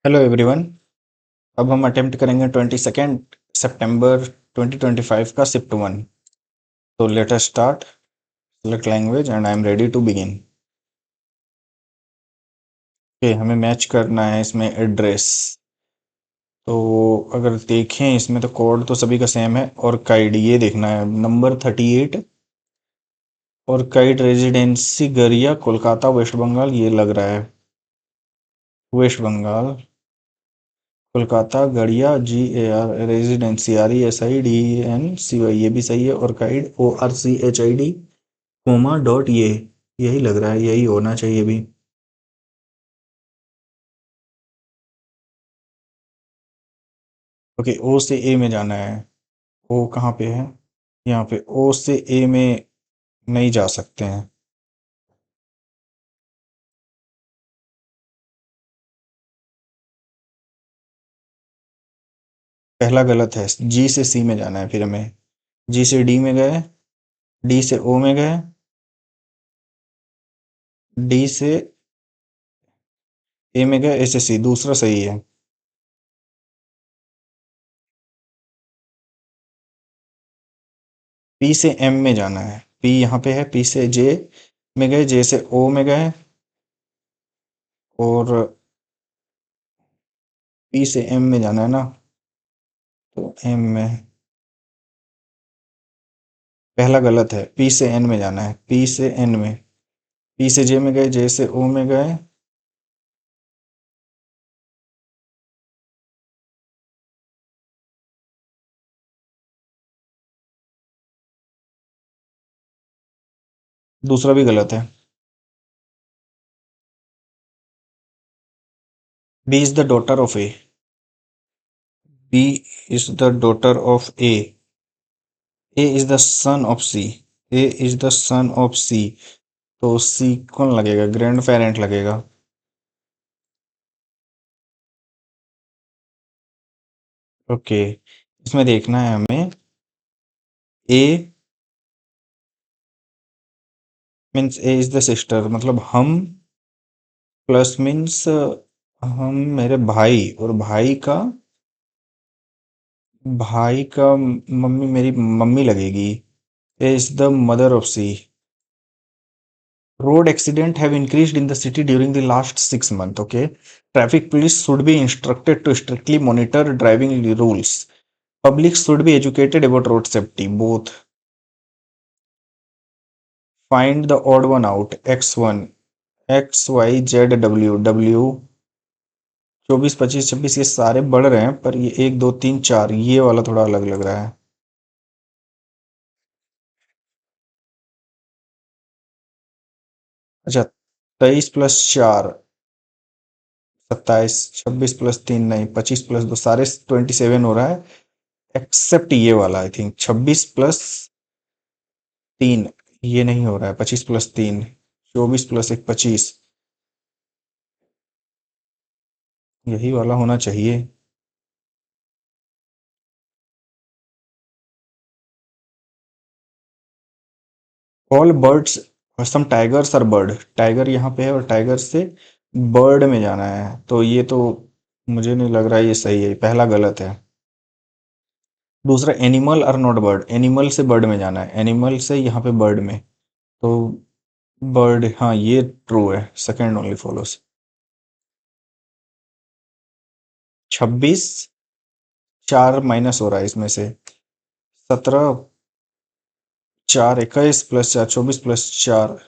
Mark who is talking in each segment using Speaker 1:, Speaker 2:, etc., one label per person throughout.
Speaker 1: Hello everyone. अब हम attempt करेंगे 22 सितंबर 2025 का शिफ्ट वन। तो let us start. Select language and I am ready to begin. Okay, हमें मैच करना है इसमें एड्रेस। तो अगर देखें इसमें तो कोड तो सभी का सेम है और काइड ये देखना है नंबर 38 और काइड रेजिडेंसी गरिया कोलकाता वेस्ट बंगाल ये लग रहा है। वेस्ट बंगाल कोलकाता गड़िया GAR रेजिडेंसी RESIDENCY ये भी सही है और काइड ORCHID कोमा डॉट ये यही लग रहा है, यही होना चाहिए भी। ओके, ओ से ए में जाना है। ओ कहाँ पे है? यहाँ पे ओ से ए में नहीं जा सकते हैं। पहला गलत है, जी से सी में जाना है फिर हमें। जी से डी में गए, डी से ओ में गए, डी से ए में गए, ए से सी दूसरा सही है। पी से एम में जाना है, पी यहाँ पे है, पी से जे में गए, जे से ओ में गए और पी से एम में जाना है ना। तो एम में पहला गलत है, पी से एन में जाना है, पी से एन में। पी से जे में गए, जे से ओ में गए। दूसरा भी गलत है। B is the daughter of A. B is the daughter of A. A is the son of C. A is the son of C. तो सी कौन लगेगा? ग्रैंड पेरेंट लगेगा। ओके, इसमें देखना है हमें। A means A is the sister, मतलब हम प्लस मीन्स हम मेरे भाई और भाई का मम्मी मेरी मम्मी लगेगी। A is the mother of C. Road accident have increased in the city during the last 6 months. Okay, traffic police should be instructed to strictly monitor driving rules. Public should be educated about road safety. Both. Find the odd one out. X1 XYZW 24 25 26 ये सारे बढ़ रहे हैं पर ये 1 2 3 4 ये वाला थोड़ा अलग लग रहा है। अच्छा, 23 + 4 27, 26 + 3 नहीं, 25 + 2 सारे 27 हो रहा है एक्सेप्ट ये वाला। आई थिंक 26 + 3 ये नहीं हो रहा है। 25 + 3 24 + 1 25 यही वाला होना चाहिए। All birds some tigers are bird. Tiger यहाँ पे है और टाइगर से बर्ड में जाना है तो ये तो मुझे नहीं लग रहा है ये सही है, पहला गलत है। दूसरा animal are not bird, animal से बर्ड में जाना है, एनिमल से यहाँ पे बर्ड में। तो बर्ड, हाँ ये ट्रू है, सेकेंड ओनली फॉलोस। 26 4 माइनस हो रहा है इसमें से। 17 4 21 + 4 24 + 4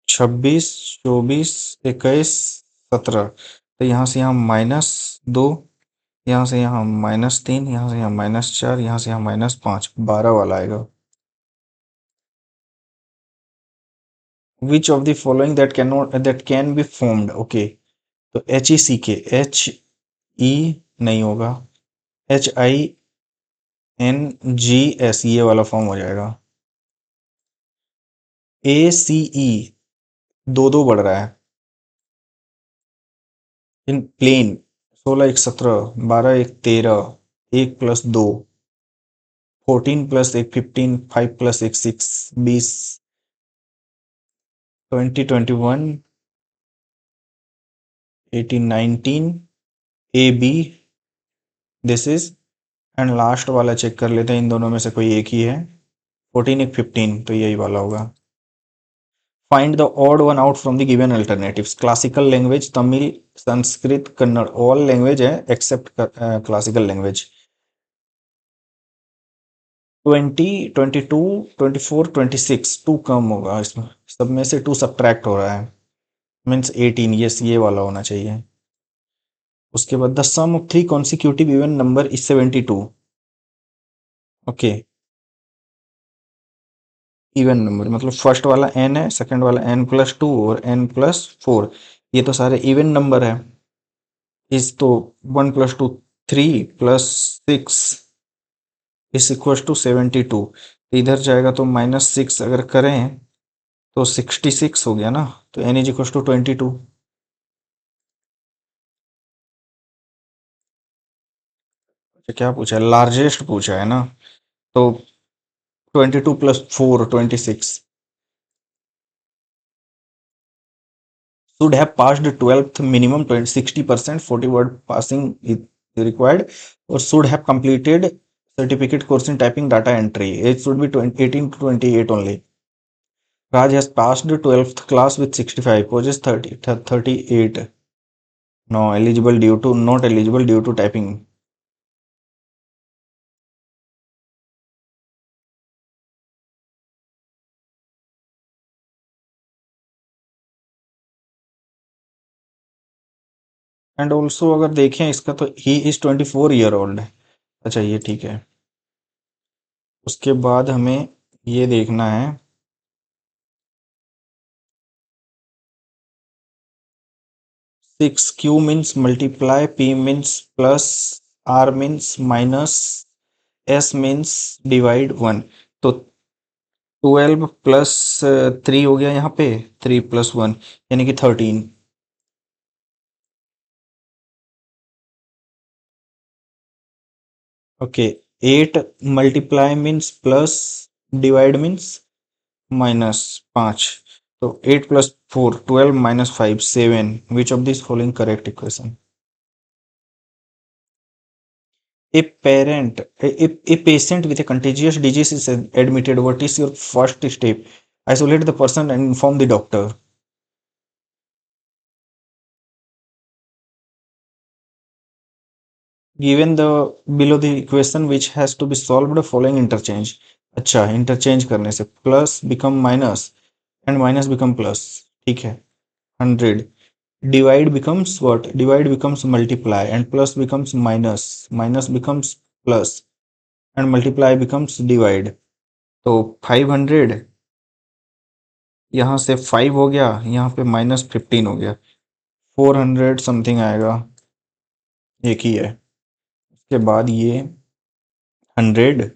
Speaker 1: 26 24 21 17। तो यहाँ से यहाँ -2, यहाँ से यहाँ -3, यहाँ से यहाँ -4, यहाँ से यहाँ -5 12 वाला आएगा। Which of the following that can not that can be formed. Okay, तो HEC नहीं होगा, HINGS ये वाला फॉर्म हो जाएगा। ACE दो दो बढ़ रहा है। इन plane 16 1 17 12 1 13 1 + 2 14 + 1 15 5 + 1 6 20 20 21 1819 A B this is, and last वाला चेक कर लेते हैं, इन दोनों में से कोई एक ही है। 14 एक 15, तो यही वाला होगा। Find the odd one out from the given alternatives. Classical language, Tamil, Sanskrit, Kannada, all language है एक्सेप्ट क्लासिकल लैंग्वेज। 20, 22, 24, 26, टू कम होगा इसमें, सब में से टू सब्ट्रैक्ट हो रहा है, मीन्स 18, यस ये वाला होना चाहिए। उसके बाद the sum of three consecutive even number is 72। Okay, even number मतलब फर्स्ट वाला n है, सेकंड वाला n+2 और n+4, ये तो सारे इवन नंबर है। इस तो 1+2 3 +6 इज इक्वल टू 72। इधर जाएगा तो -6 अगर करें तो 66 हो गया ना, तो n इज इक्वल टू 22। अच्छा क्या पूछा है, लार्जेस्ट पूछा है ना, तो 22 + 4 26। Should have passed 12th minimum 60%, 40 word passing is required, or should have completed certificate course in typing data entry. Age should be 18 to 28 only. Raj has passed 12th class with 65, poses 38. No, eligible due to, not eligible due to typing. And also अगर देखें इसका तो he is 24 year old है। अच्छा ये ठीक है। उसके बाद हमें ये देखना है, 6 Q means multiply, P means plus, R means minus, S means divide 1। तो 12 + 3 हो गया यहाँ पे, 3 + 1 यानी कि 13। Okay, 8 multiply means plus, divide means -5। तो 8 + 4 12 - 5 7। Which of this following correct equation? A parent, a patient with a contagious disease is admitted. What is your first step? Isolate the person and inform the doctor. Given the below the equation which has to be solved, following interchange. अच्छा interchange करने से plus become minus and minus become plus, ठीक है। 100 divide becomes what, divide becomes multiply and plus becomes minus, minus becomes plus and multiply becomes divide. तो 500 यहाँ से 5 हो गया, यहाँ पे -15 हो गया, 400 समथिंग आएगा, एक ही है। उसके बाद ये 100,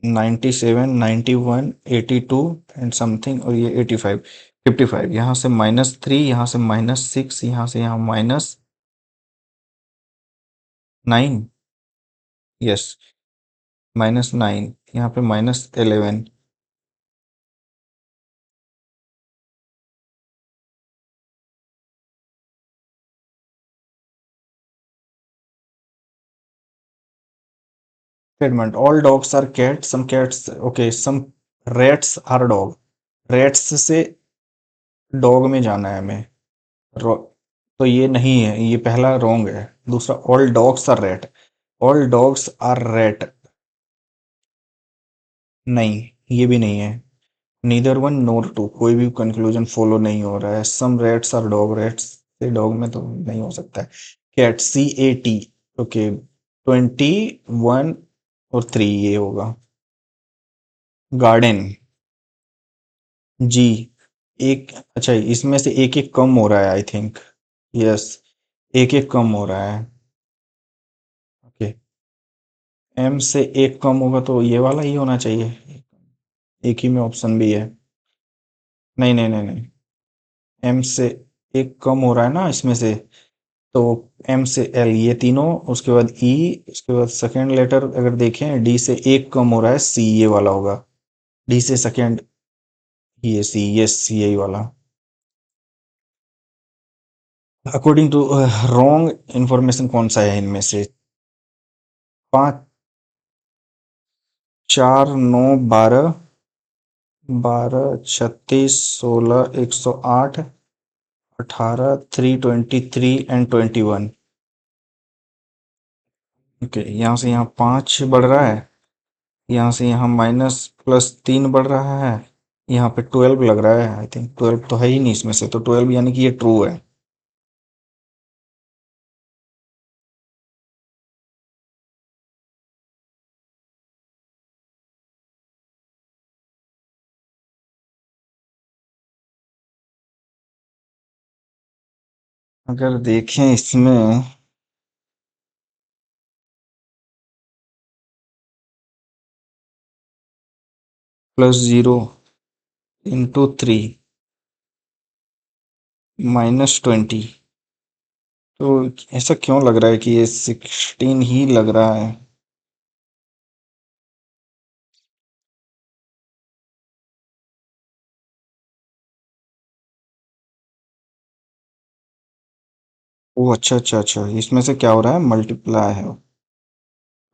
Speaker 1: 97, 91, 82 एंड समथिंग, और ये 85, 55। यहाँ से -3, यहाँ से -6, यहाँ से यहाँ -9, यस -9, यहाँ पे -11। Statement, all dogs are cat, some cats, okay some rats are dog. Rats से डॉग में जाना है हमें, तो ये नहीं है, ये पहला रॉन्ग है। दूसरा, all dogs are rat, all dogs are rat, नहीं ये भी नहीं है। नीदर वन नोर टू, कोई भी कंक्लूजन फॉलो नहीं हो रहा है। सम रैट्स आर डॉग, रैट्स से डॉग में तो नहीं हो सकता है। कैट, CAT, ओके 21 और 3 ये होगा। गार्डन, जी, एक, अच्छा इसमें से एक एक कम हो रहा है आई थिंक, यस एक एक कम हो रहा है। ओके, M से एक कम होगा तो ये वाला ही होना चाहिए, एक ही में ऑप्शन भी है। नहीं नहीं नहीं नहीं, M से एक कम हो रहा है ना इसमें से, तो M से L ये तीनों, उसके बाद E, उसके बाद सेकेंड लेटर अगर देखें D से एक कम हो रहा है, C ये वाला होगा। D से सेकेंड, ये C, यस यही वाला। अकॉर्डिंग टू रॉन्ग इंफॉर्मेशन कौन सा है इनमें से? 5, 4, 9, 12, 12, 36, 16, 108, 18, 323 एंड 21। ओके, यहाँ से यहाँ 5 बढ़ रहा है, यहाँ से यहाँ माइनस प्लस 3 बढ़ रहा है, यहाँ पे 12 लग रहा है। आई थिंक 12 तो है ही नहीं इसमें से, तो 12 यानी कि ये ट्रू है। अगर देखें इसमें +0 इंटू 3 -20, तो ऐसा क्यों लग रहा है कि ये 16 ही लग रहा है? ओ अच्छा अच्छा अच्छा, इसमें से क्या हो रहा है, मल्टीप्लाई है।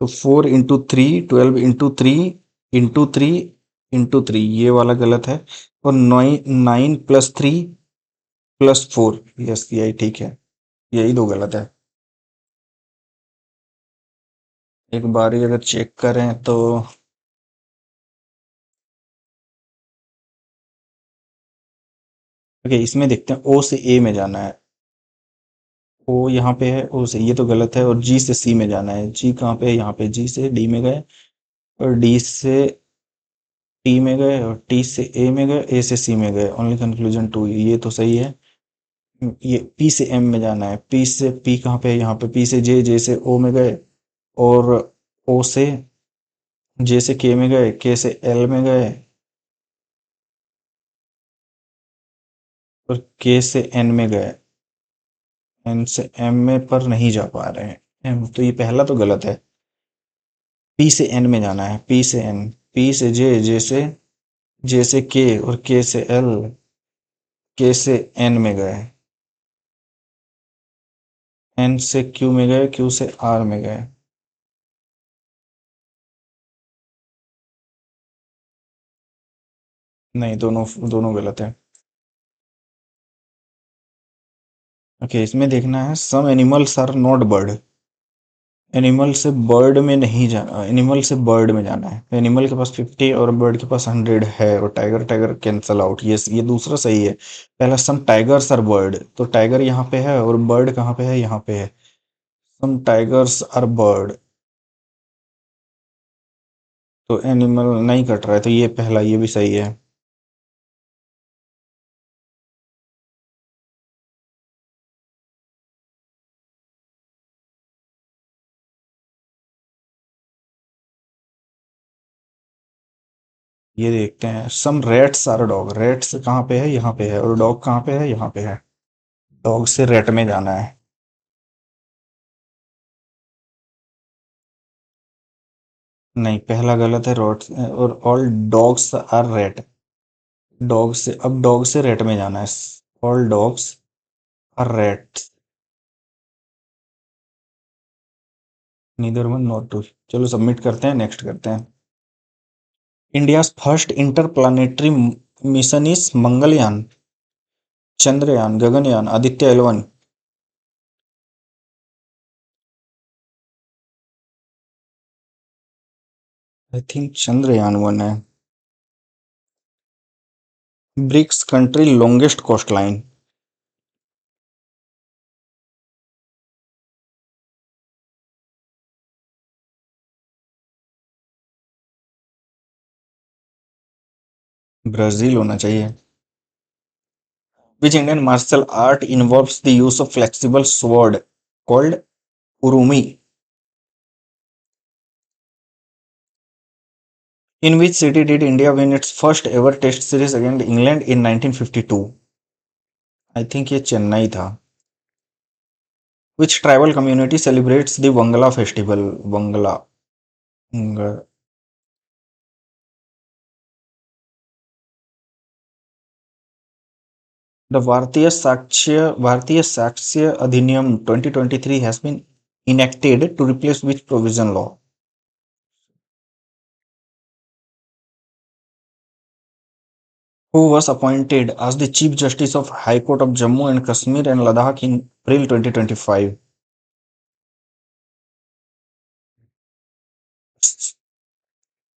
Speaker 1: तो 4 इंटू 3, 12 इंटू 3 ये वाला गलत है। और 9 + 3 + 4, यस यही ठीक है, यही दो गलत है। एक बार अगर चेक करें तो ओके, इसमें देखते हैं ओ से ए में जाना है। ओ यहाँ पे है, ओ से ये तो गलत है। और जी से सी में जाना है। जी कहाँ पे है, यहाँ पे। जी से डी में गए, और डी से टी में गए, और टी से ए में गए, ए से सी में गए। ओनली कंक्लूजन टू, ये तो सही है। ये पी से एम में जाना है। पी से पी कहाँ पे है, यहाँ पे। पी से जे, जे से ओ में गए, और ओ से जे से के में गए, के से एल में गए, और के से एन में गए। एन से एम में पर नहीं जा पा रहे हैं। एम तो ये पहला तो गलत है। पी से एन में जाना है। पी से एन, पी से जे, जे से के, और के से एल, के से एन में गए। एन से क्यू में गए, क्यू से आर में गए। नहीं, दोनों दोनों गलत है। ओके, इसमें देखना है some animals are not bird. Animal से बर्ड में नहीं जाना, एनिमल से बर्ड में जाना है। एनिमल के पास 50 और बर्ड के पास 100 है। और टाइगर, टाइगर कैंसल आउट। ये दूसरा सही है। पहला सम टाइगर्स आर बर्ड, तो टाइगर यहाँ पे है, और बर्ड कहाँ पे है, यहाँ पे है। सम टाइगर्स आर बर्ड, तो एनिमल नहीं कट रहा है, तो ये पहला, ये भी सही है। ये देखते हैं सम रेट्स आर डॉग। रेट्स कहाँ पे है, यहाँ पे है। और डॉग कहाँ पे है, यहाँ पे है। डॉग से रेट में जाना है। नहीं, पहला गलत है। रॉट और all dogs are rat. Dog से, अब डॉग से रेट में जाना है। All dogs are rat, neither one not two. चलो सबमिट करते हैं, नेक्स्ट करते हैं। India's first interplanetary mission is Mangalyaan, Chandrayaan, Gaganyaan, Aditya L 1। I think Chandrayaan 1 है। BRICS country longest coast line. Brazil होना चाहिए। Which Indian martial art involves the use of flexible sword called urumi? In which city did India win its first ever test series against England in 1952? I think ये चेन्नई था। Which tribal community celebrates the Wangala festival? Wangala, The Bharatiya Sakshya Adhiniyam 2023 has been enacted to replace which provision law? Who was appointed as the Chief Justice of High Court of Jammu and Kashmir and Ladakh in April 2025?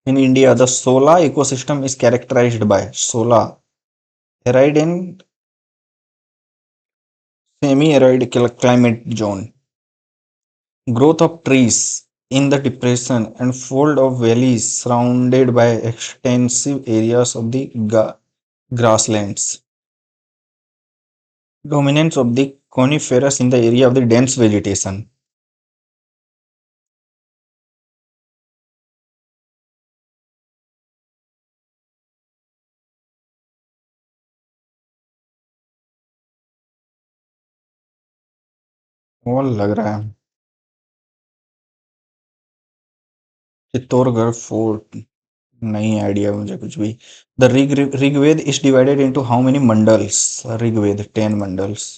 Speaker 1: In India, the Sola ecosystem is characterized by Sola, arid and semi-arid climate zone, growth of trees in the depression and fold of valleys surrounded by extensive areas of the grasslands, dominance of the coniferous in the area of the dense vegetation. वो लग रहा है Chittorgarh fort, नहीं idea मुझे कुछ भी. The Rigveda is divided into how many mandals? Rigveda 10 mandals.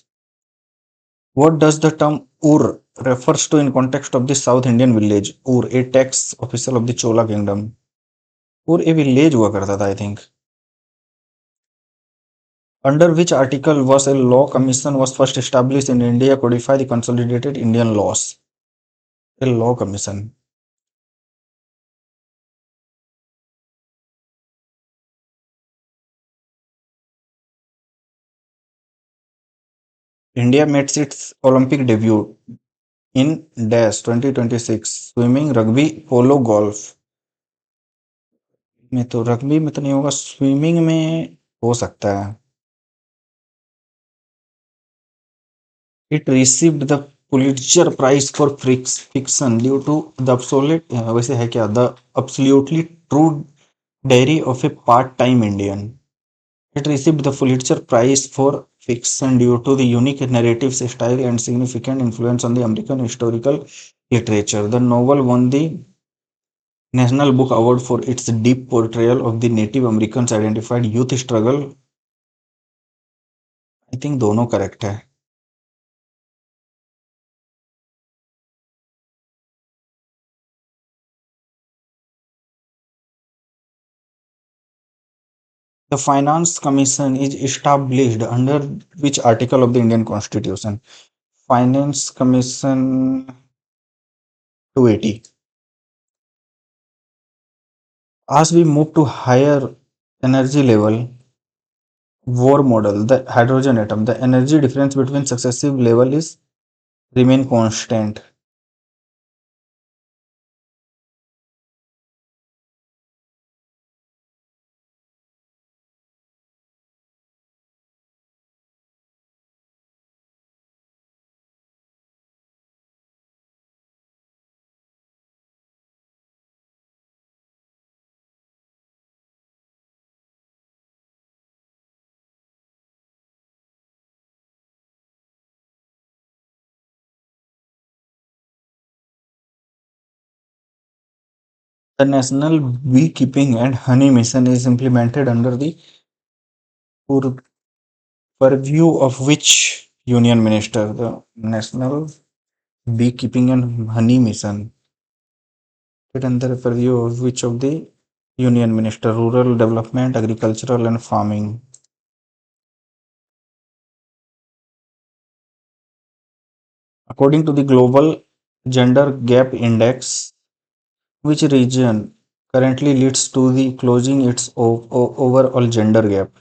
Speaker 1: What does the term Ur refers to in context of the South Indian village? Ur, a tax official of the Chola kingdom. Ur a village हुआ करता था, I think. Under which article was a law commission was first established in India codify the consolidated Indian laws? A law commission. India made its Olympic debut in Dash 2026 swimming, rugby, polo, golf. में तो rugby में तो नहीं होगा, swimming में हो सकता है. It received the Pulitzer Prize for fiction due to the absolute वैसे है क्या, the absolutely true diary of a part-time Indian. It received the Pulitzer Prize for fiction due to the unique narrative style and significant influence on the American historical literature. The novel won the National Book Award for its deep portrayal of the Native Americans identified youth struggle. I think दोनों correct है. The Finance Commission is established under which article of the Indian Constitution? Finance Commission 280. As we move to higher energy level, war model, the hydrogen atom, the energy difference between successive level is remain constant. The National Beekeeping and Honey Mission is implemented under the pur- purview of which union minister? The National Beekeeping and Honey Mission. It under purview of which of the union minister? Rural Development, Agricultural and Farming. According to the Global Gender Gap Index, which region currently leads to the closing its overall gender gap?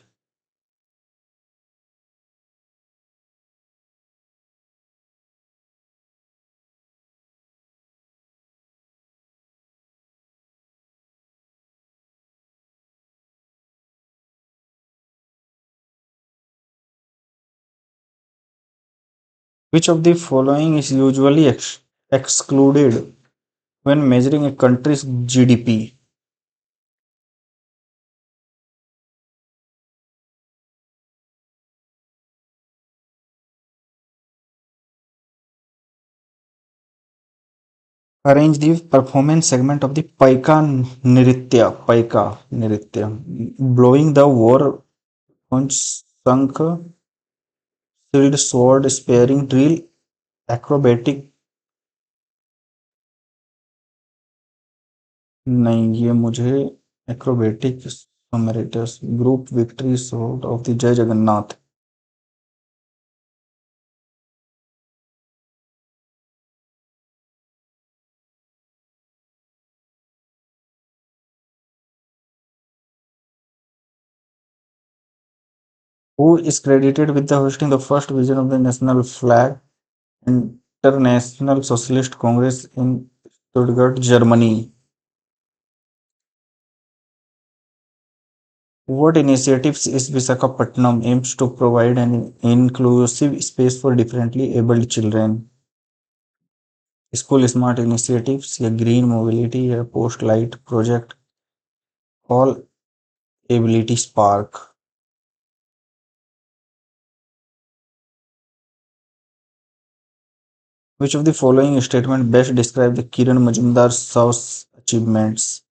Speaker 1: Which of the following is usually excluded when measuring a country's GDP? Arrange the performance segment of the Paika Nritya, blowing the war conch sunk shield sword sparring drill acrobatic. नहीं, ये मुझे acrobatic समरेटर्स group victory sword of the Jai Jagannath. Who is credited with the hosting the first vision of the national flag International Socialist Congress in Stuttgart, Germany? What initiatives is Visakhapatnam aims to provide an inclusive space for differently abled children? School Smart Initiatives या Green Mobility या Post Light Project All Ability Spark? Which of the following statement best describe the Kiran Majumdar Shaw's achievements?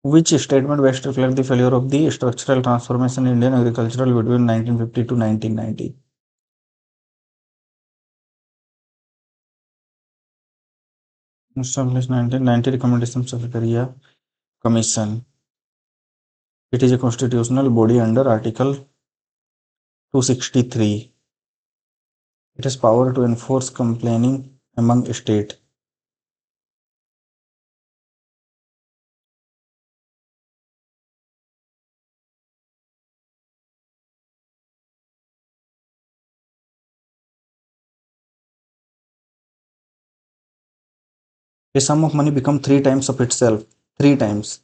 Speaker 1: Which statement best reflects the failure of the structural transformation in Indian agriculture between 1950 to 1990? Established 1990 recommendations of Sharia Commission. It is a constitutional body under Article 263. It has power to enforce complaining among state. A sum of money become three times of itself. Three times.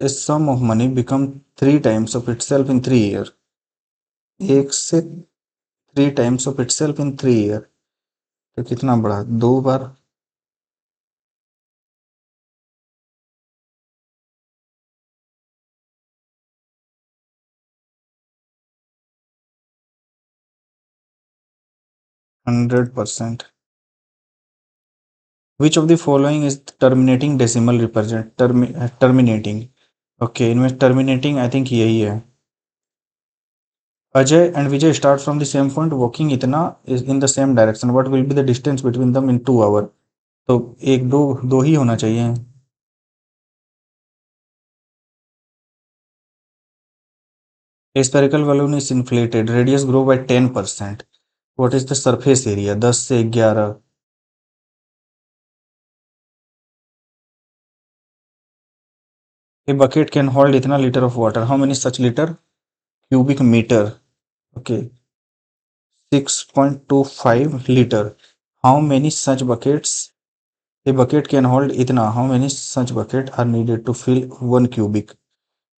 Speaker 1: A sum of money become three times of itself in 3 years. एक से three times of itself in 3 years. तो कितना बढ़ा? 2 बार. 100%. Which of the following is terminating decimal represent terminating? Okay, इनमें terminating I think यही है. Ajay and Vijay start from the same point, walking इतना is in the same direction. What will be the distance between them in 2 hours? तो एक दो दो ही होना चाहिए. A spherical balloon is inflated. Radius grow by 10%. What is the surface area? 10 से 11. A bucket can hold इतना liter of water. How many such liter? Cubic meter. Okay. 6.25 liter. How many such buckets? A bucket can hold itna. How many such buckets are needed to fill 1 cubic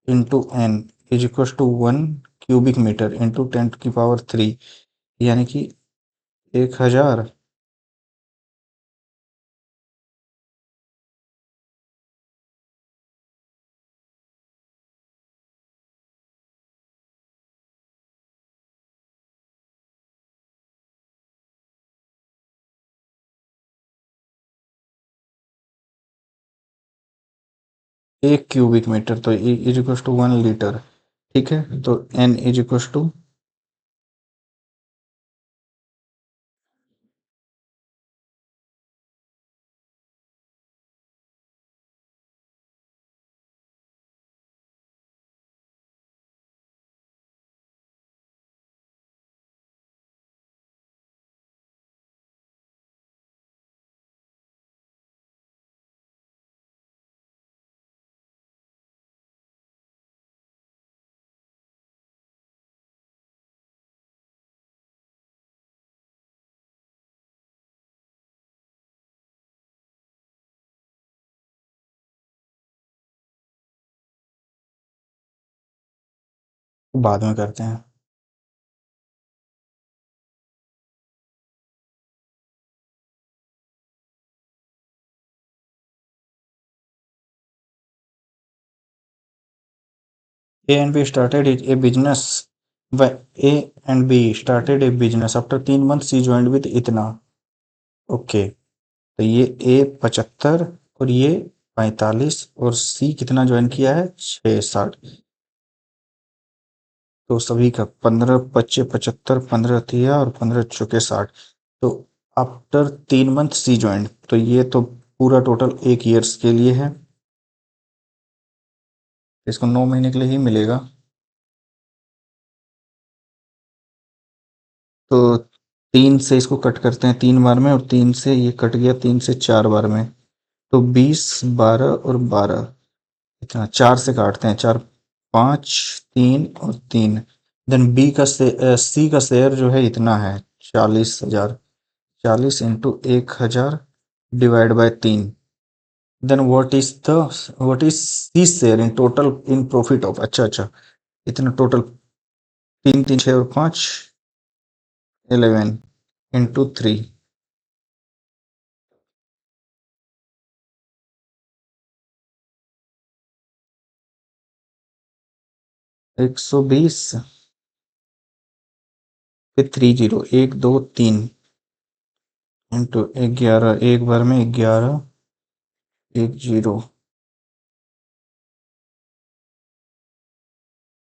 Speaker 1: into n is equals to 1 cubic meter into 10 to the power 3, यानी कि 1000. एक cubic metre तो is equal to 1 litre. ठीक है, तो n is equal to बाद में करते हैं. A and B started a business. A and B started a business. After 3 months, she joined with Itna. Okay. तो ये ए 75 और ये 45 और सी कितना ज्वाइन किया है 660। तो सभी का 15 पच्चे 75 15 तिया और 15 चौके 60। तो आफ्टर 3 मंथ सी ज्वाइन, तो ये तो पूरा टोटल 1 ईयर्स के लिए है, इसको 9 महीने के लिए ही मिलेगा। तो 3 से इसको कट करते हैं 3 बार में, और 3 से ये कट गया 3 से 4 बार में। तो 20 12 और 12, इतना 4 से काटते हैं, 4 5 3 और 3। देन बी का सी का शेयर जो है इतना है 40,000। 40 × 1,000 divide by 3। Then what is C share in total in profit of, अच्छा अच्छा, इतना टोटल 3 3 6 और 5 11 इंटू 3। 120 फिर 30 1 2 3 इंटू 11, एक बार में 11 10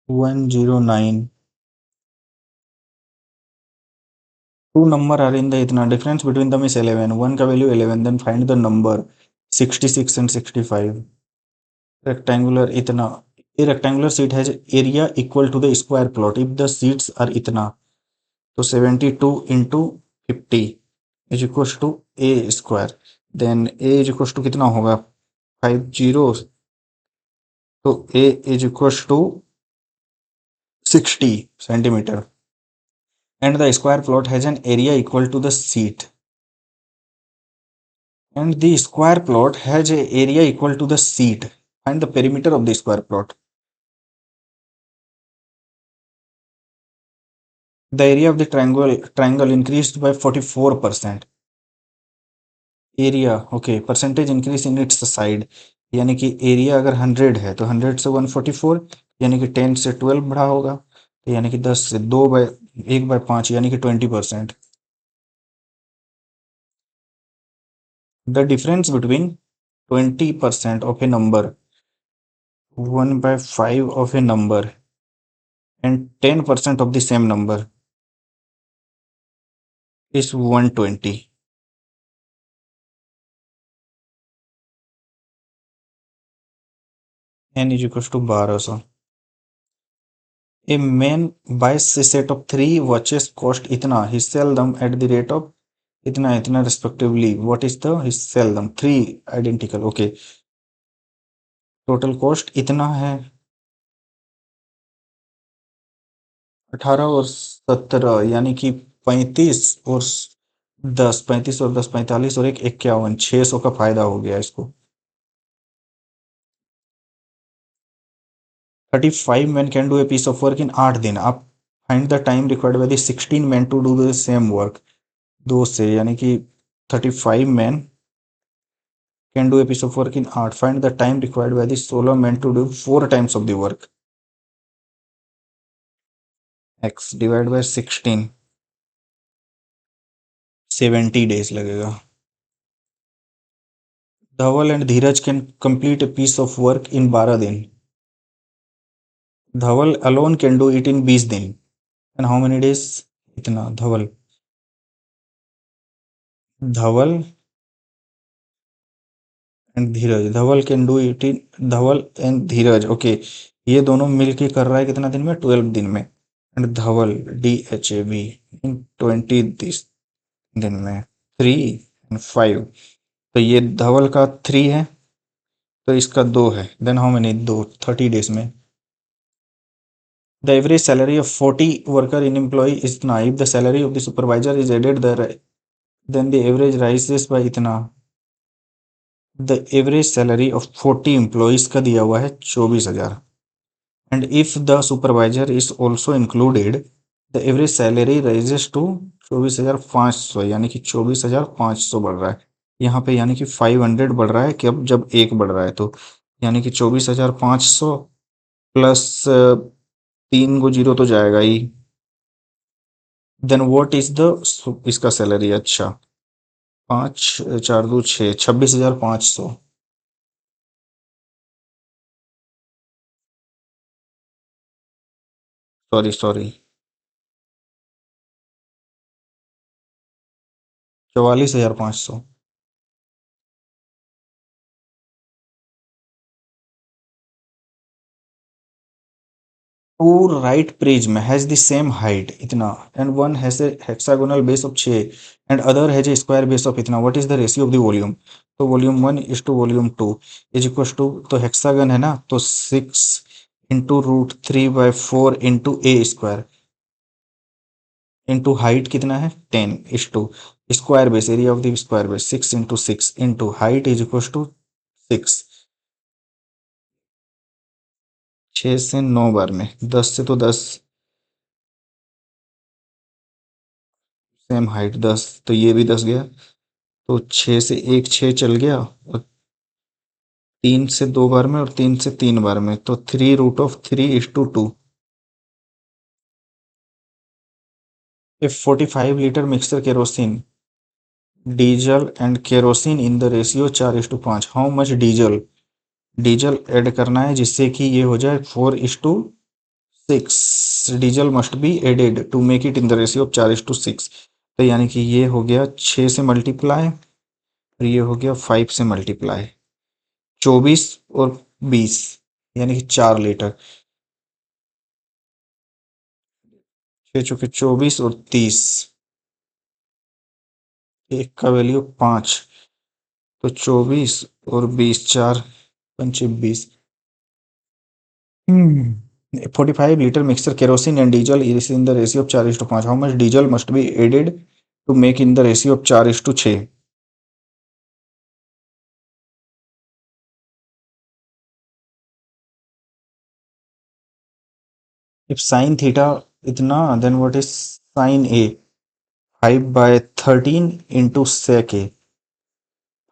Speaker 1: 109। Two number are in the, इतना difference between them is 11, one का value 11, then find the number 66 and 65। Rectangular इतना, A rectangular sheet has area equal to the square plot if the sheets are इतना। तो 72 into 50 is equal to A square. Then A is equal to कितना होगा 50, तो A is equal to 60 centimetre, and the square plot has an area equal to the seat, and the square plot has a area equal to the seat. Find the perimeter of the square plot. The area of the triangle increased by 44%. Area okay, percentage increase in its side, यानी कि area अगर 100 है तो 100 से 144, यानी कि 10 से 12 बढ़ा होगा, तो यानी कि 10 से 1/5 यानी कि 20%। The difference between 20% of A number, 1/5 of a number and 10% of the same number is 120. N is equals to 1200. A man buys a set of 3 watches cost itna. He sell them at the rate of itna itna respectively. What is the he sell them? 3 identical. Okay. Total cost इतना है 18 और 17, यानी कि 35 और 10, 35 और 10 45 और 1 51, 600 का फायदा हो गया इसको। 35 men can do a piece of work in 8 दिन। आप find the time required by the 16 men to do the same work. 2 से यानी कि 35 men can do a piece of work in 8, find the time required by the 16 men to do 4 times of the work। x divide by 16, 70 days लगेगा। Dhaval and Dheeraj can complete a piece of work in 12 दिन। धवल alone can do it in 20 दिन। and how many days, इतना Dhaval and Dheeraj, Dhaval can do it in, Dhaval and Dheeraj okay, ये दोनों मिलके कर रहा है कितना दिन में 12 दिन में। एंड धवल DHAV इन 20 दिन में 3 and 5। तो ये धवल का 3 है, तो इसका 2 है, देन हाउ मेनी 2 30 डेज में। The average salary of 40 worker in employ is इतना, if the salary of the supervisor is added then the average rises by इतना। The average salary of 40 employees का दिया हुआ है 24,000, and if the supervisor is also included the average salary rises to 24,500, यानी कि 24,500 बढ़ रहा है यहाँ पे, यानी कि 500 बढ़ रहा है कि अब जब एक बढ़ रहा है तो, यानी कि 24,500 प्लस 3 को 0 तो जाएगा ही। देन व्हाट इज द इसका सैलरी, अच्छा पाँच, चार दो छः, 26,500। Sorry sorry, 44,500। Two right prism has the same height इतना, and one has a hexagonal base of 6 and other has a square base of इतना, what is the ratio of the volume? तो volume 1 is to volume 2 is equal to, तो hexagon है ना, तो 6 into √3/4 into ए square into height कितना है 10 is two square base, area of the square base 6 into 6 into height is equal to 6। 6 से 9 बार में 10 से तो 10, सेम हाइट 10, तो ये भी 10 गया, तो 6 से एक 6 चल गया, और 3 से 2 बार में और 3 से 3 बार में, तो 3√3 is to 2। If 45 litre mixer kerosene, diesel and kerosene in the ratio 4:5, how much diesel, diesel add करना है जिससे कि ये हो जाए 4:6, diesel must be added to make it in the ratio of 4:6। तो यानी कि ये हो गया 6 से मल्टीप्लाई और ये हो गया 5 से मल्टीप्लाई, 24 और 20, यानी कि 4 लीटर। 6 चौके 24 और 30, एक का वैल्यू 5, तो 24 और 20, 4×5 20। 45 litre mixer kerosene and diesel is in the ratio of 4:5, how much diesel must be added to make in the ratio of 4:6? If sine theta इतना, then what is sine A? 5/13 into sec A,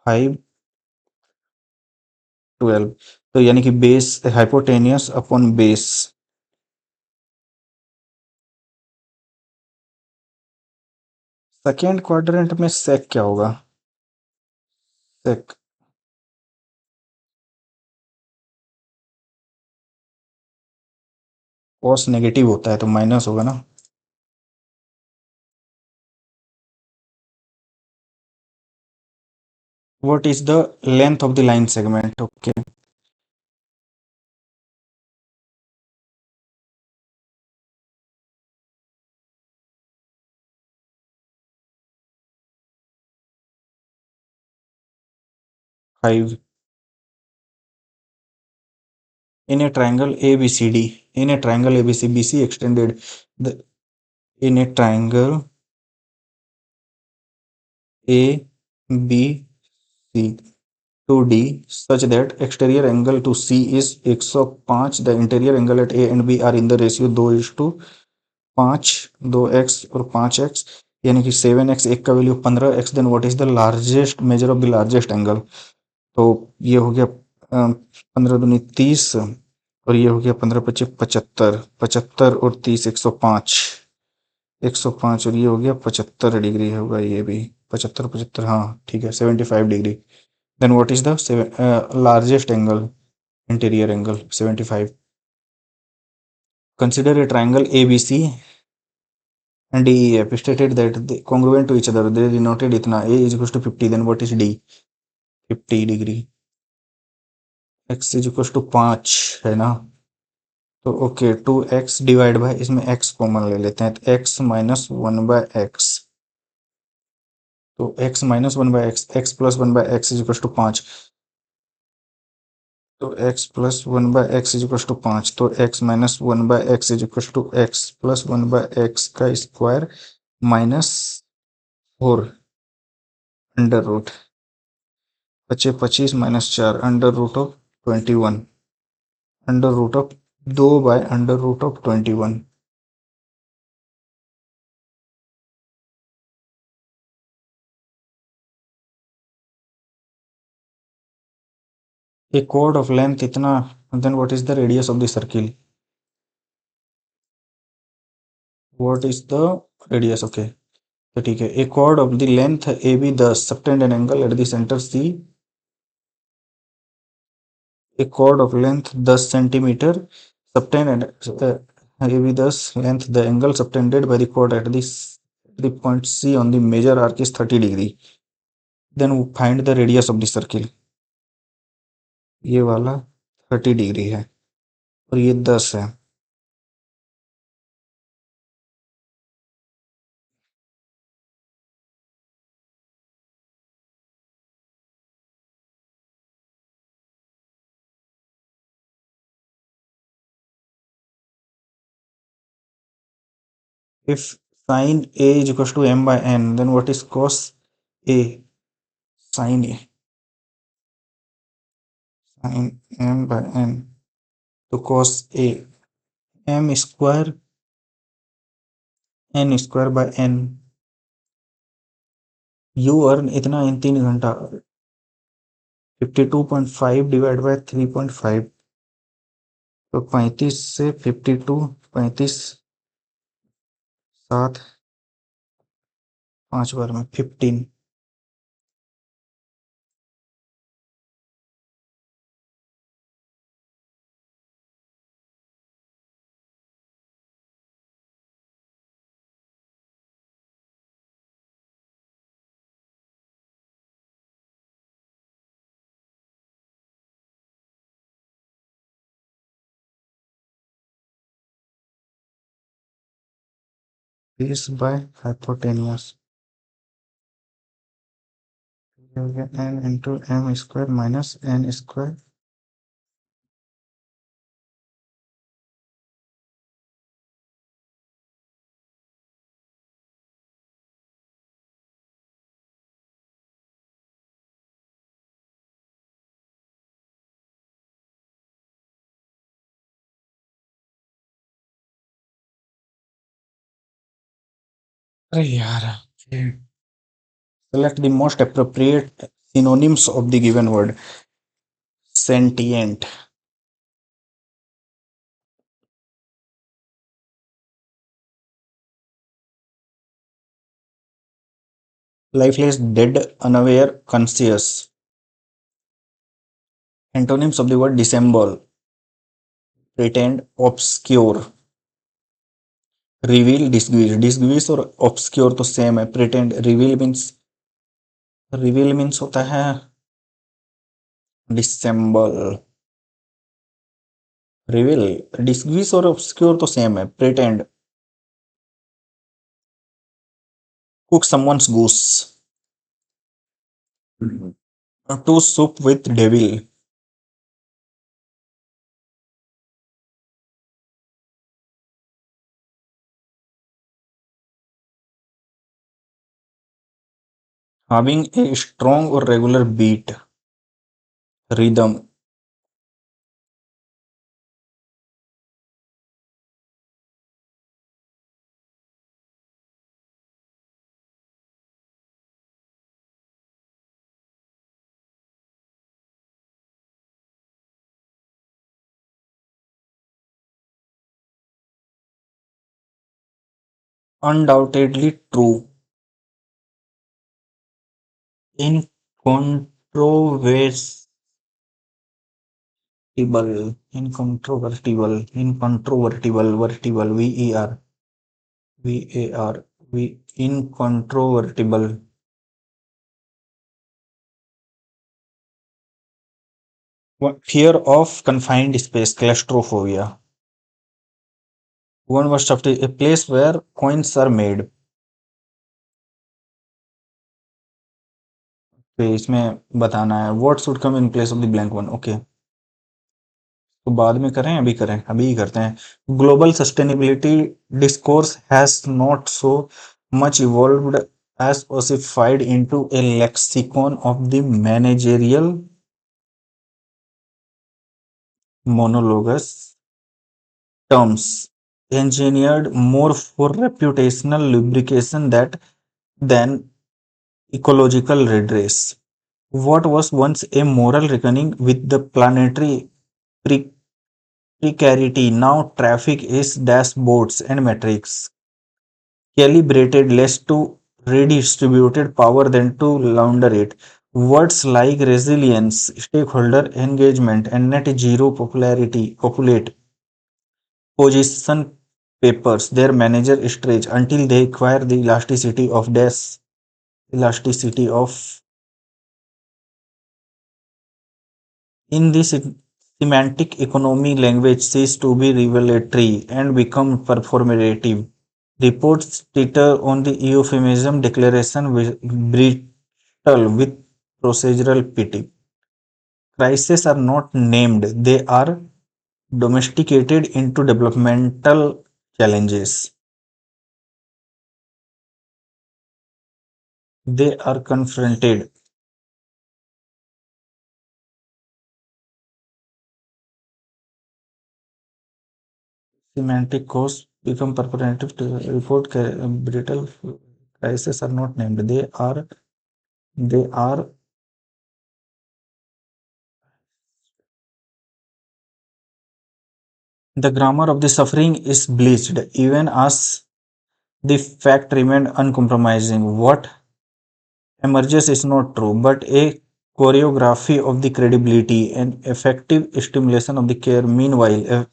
Speaker 1: 5/12, तो यानी कि base hypotenuse upon base. Second quadrant में sec क्या होगा? सेक cos negative होता है तो माइनस होगा ना। What is the length of the line segment? Okay, 5। In a triangle ABCD, in a triangle ABC, BC extended the in a triangle ABC to D such that exterior angle to C is 105, the interior angle at A and B are in the ratio 2:5, 2x और 5x, यानी कि 7x, एक का value 15x, then what is the largest measure of the largest angle? तो ये हो गया 15×2 = 30, और ये हो गया 15×25 = 75, 75 और 30 105, 105, और ये हो गया 75 डिग्री होगा, ये भी 75 75, हाँ ठीक है 75 degree. Then what is the largest angle, interior angle 75। Consider a triangle ABC and DEF stated that they congruent to each other, they denoted इतना A is equals to 50, then what is D? 50 degree. x is equals to 5 है ना, तो okay 2x divide by, इसमें x common ले लेते हैं, तो x-1/x, तो x-1/x, x+1/x is equal to 5, तो x+1/x इज इक्वल टू 5, तो x-1/x is equal to x+1/x का square -4 under root, 25 -4 under root of 21, under root of 2/√21। A chord of length इतना, then what is the radius of the circle? What is the radius? Okay, तो ठीक है, a chord of the length AB 10 subtend an angle at the center C, a chord of length 10 centimeter subtend and AB 10 length, the angle subtended by the chord at the point C on the major arc is 30 degree, then find the radius of the circle। ये वाला 30 degree है और ये 10 है। If sin A is equals to m by n, then what is cos A? Sin A, sin m by n, तो cos A m square n square by n, you earn इतना इन 3 घंटा, 52.5 divide by 3.5, तो 35 से 52, 35, 7, 5 बार में 15। Base by hypotenuse, n into m square minus n square, अरे यार, select the most appropriate synonyms of the given word। sentient, lifeless, dead, unaware, conscious। Antonyms of the word dissemble: pretend, obscure, reveal, disguise। disguise और obscure तो same है। pretend, reveal means होता है dissemble, reveal, disguise और obscure तो same है। pretend, cook someone's goose, to soup with devil, having a strong or regular beat, rhythm, undoubtedly true, incontrovertible, vertible, incontrovertible, fear of confined space, claustrophobia, one was a place where coins are made। तो इसमें बताना है what should come in place of the blank one। Okay, तो बाद में करें, अभी करें, अभी ही करते हैं। Global sustainability discourse has not so much evolved as ossified into a lexicon of the managerial monologues terms engineered more for reputational lubrication that than ecological redress। What was once a moral reckoning with the planetary pre- precarity, now traffic is dashboards and metrics calibrated less to redistributed power than to launder it. Words like resilience, stakeholder engagement, and net zero popularity populate position papers. Their manager stretch until they acquire the elasticity of in this semantic economy language cease to be revelatory and become performative. Reports titter on the euphemism declaration brittle with procedural pity. Crises are not named, they are domesticated into developmental challenges. They are confronted. Semantic costs become performative to report brittle crises are not named. They are the grammar of the suffering is bleached, even as the fact remained uncompromising. What emerges is not true, but a choreography of the credibility and effective stimulation of the care. Meanwhile,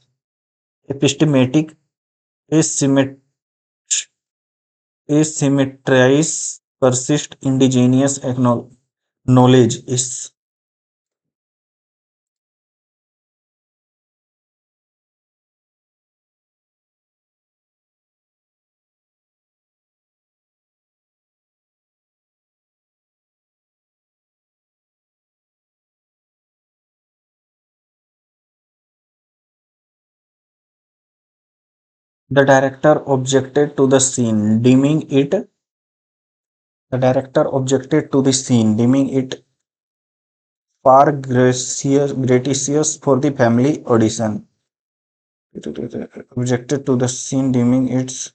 Speaker 1: epistematic asymmet- asymmetries persist. Indigenous knowledge is the director objected to the scene, deeming it the director objected to the scene, deeming it far gratuitous for the family audition. Objected to the scene, deeming its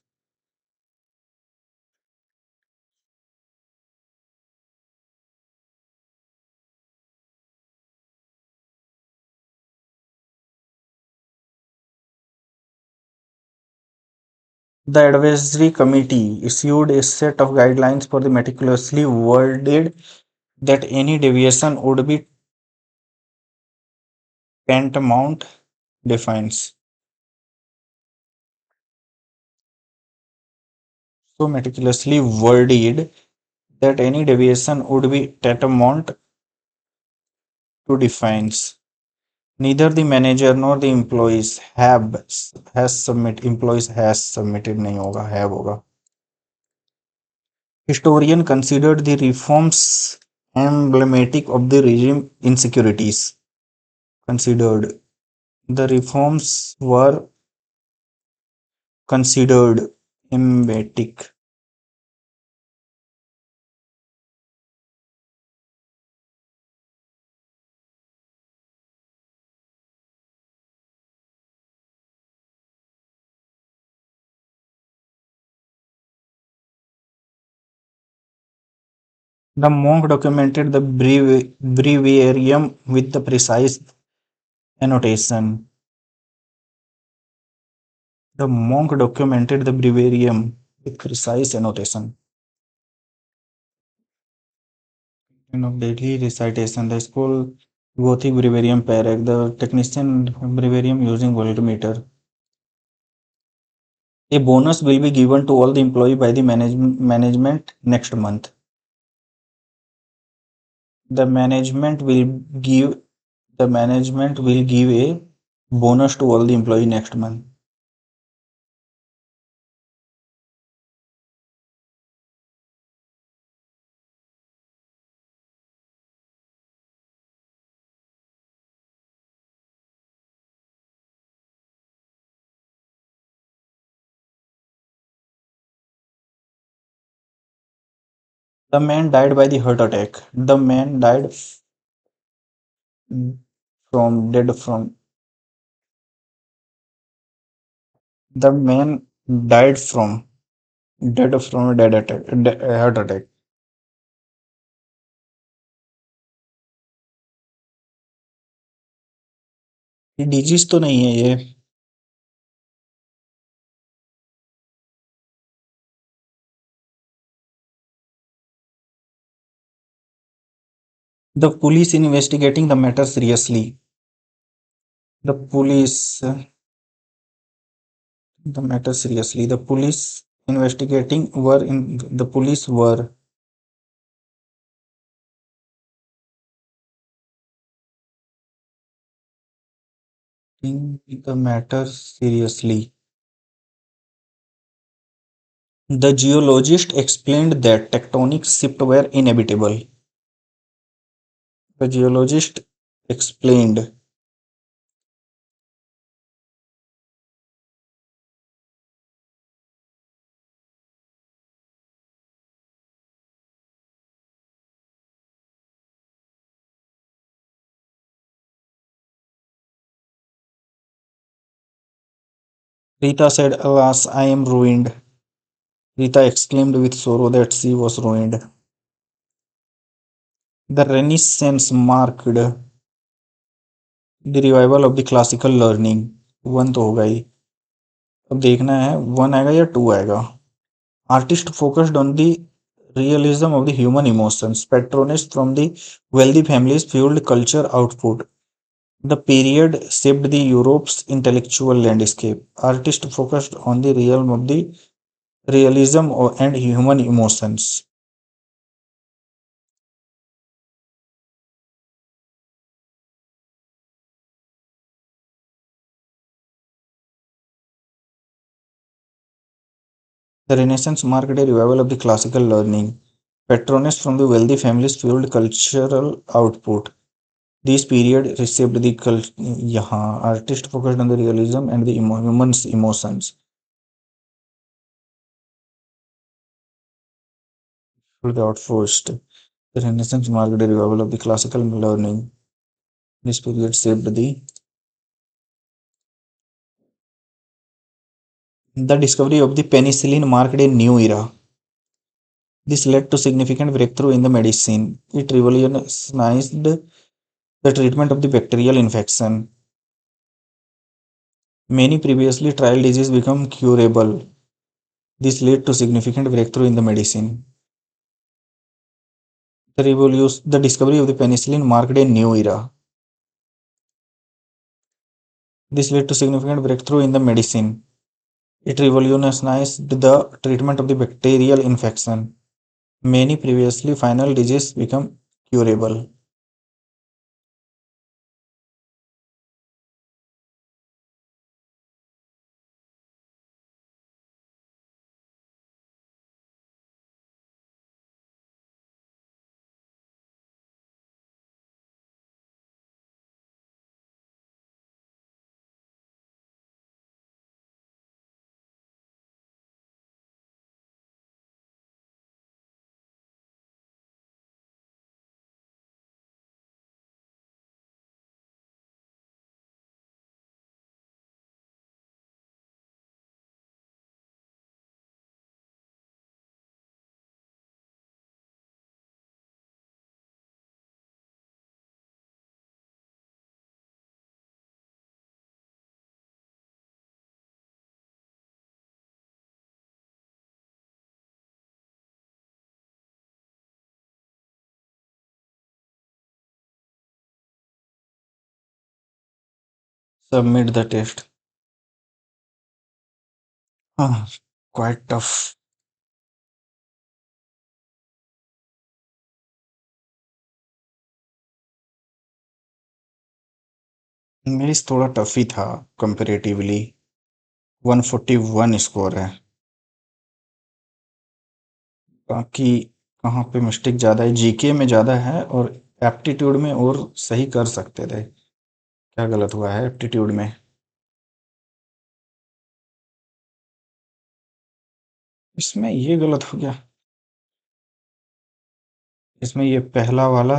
Speaker 1: the advisory committee issued a set of guidelines for the meticulously worded that any deviation would be tantamount defines. So meticulously worded that any deviation would be tantamount to defines. Neither the manager nor the employees has submitted नहीं होगा have होगा. Historian considered the reforms emblematic of the regime insecurities. Considered the reforms were considered emblematic. The monk documented the breviarium with the precise annotation. The monk documented the breviarium with precise annotation. Of daily recitation, the school Gothic breviarium Perak, the technician breviarium using voltmeter. A bonus will be given to all the employee by the management next month. The management will give the management will give a bonus to all the employee next month. The man died by the heart attack. The man died from dead from the man died from dead from a dead attack, heart attack. ये disease तो नहीं है ये. The police investigating the matter seriously. The police the matter seriously. The police investigating were in the police were in the matter seriously. The geologist explained that tectonic shifts were inevitable. The geologist explained Rita said, "Alas, I am ruined." Rita exclaimed with sorrow that she was ruined. The Renaissance marked the revival of the classical learning. One तो होगा ही. अब देखना है one आएगा या to आएगा. Artist focused on the realism of the human emotions. Patronage from the wealthy families fueled culture output. The period shaped the Europe's intellectual landscape. Artists focused on the realm of the realism and human emotions. The Renaissance marked a revival of the classical learning. Patronage from the wealthy families fueled cultural output. This period reshaped the culture. यहाँ artist focused on the realism and the humans' emotions. Without forced. The Renaissance marked a revival of the classical learning. This period shaped the discovery of the penicillin marked a new era. This led to significant breakthrough in the medicine. It revolutionized the treatment of the bacterial infection. Many previously trial diseases become curable. This led to significant breakthrough in the medicine. The discovery of the penicillin marked a new era. This led to significant breakthrough in the medicine. It revolutionized the treatment of the bacterial infection. Many previously final diseases become curable. Submit the test. Ah, quite tough. मेरी थोड़ा tough ही था comparatively. 141 score है. बाकी कहाँ पे mistake ज़्यादा है, GK में ज़्यादा है और एप्टीट्यूड में और सही कर सकते थे. क्या गलत हुआ है एप्टीट्यूड में? इसमें ये गलत हो गया. इसमें ये पहला वाला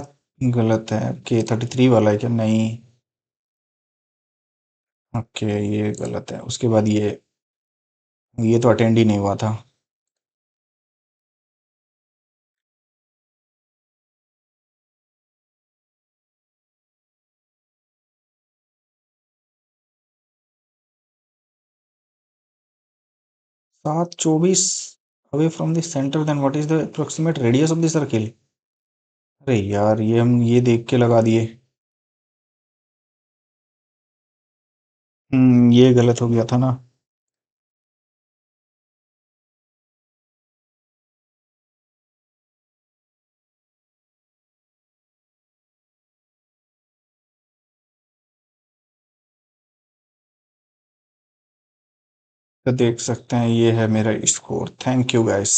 Speaker 1: गलत है. के 33 वाला है क्या? नहीं. ओके, ये गलत है. उसके बाद ये तो अटेंड ही नहीं हुआ था. 724 away from the center, then what is the approximate radius of the circle? अरे यार, ये हम ये देख के लगा दिए। ये गलत हो गया था ना। तो देख सकते हैं, ये है मेरा स्कोर। Thank you guys.